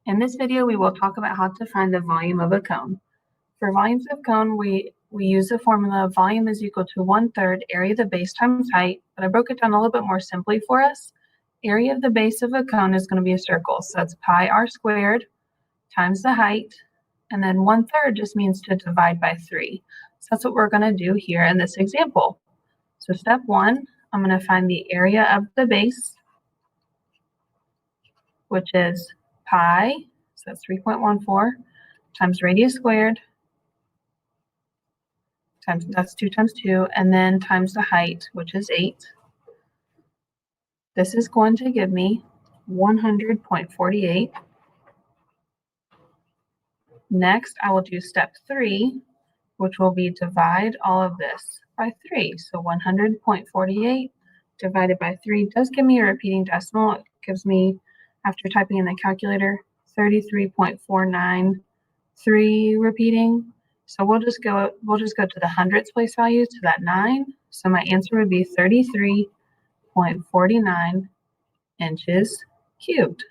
In this video, we will talk about how to find the volume of a cone. For volumes of cone, we use the formula volume is equal to 1/3 area of the base times height, but I broke it down a little bit more simply for us. Area of the base of a cone is going to be a circle, so that's pi r squared times the height, and then 1/3 just means to divide by 3. So that's what we're going to do here in this example. So step 1, I'm going to find the area of the base, which is pi, so that's 3.14, times radius squared, times, that's 2 times 2, and then times the height, which is 8. This is going to give me 100.48. Next, I will do step 3, which will be divide all of this by 3. So 100.48 divided by 3 does give me a repeating decimal. It gives me, after typing in the calculator, 33.493 repeating. So we'll just go to the hundredths place value, to that 9. So my answer would be 33.49 inches cubed.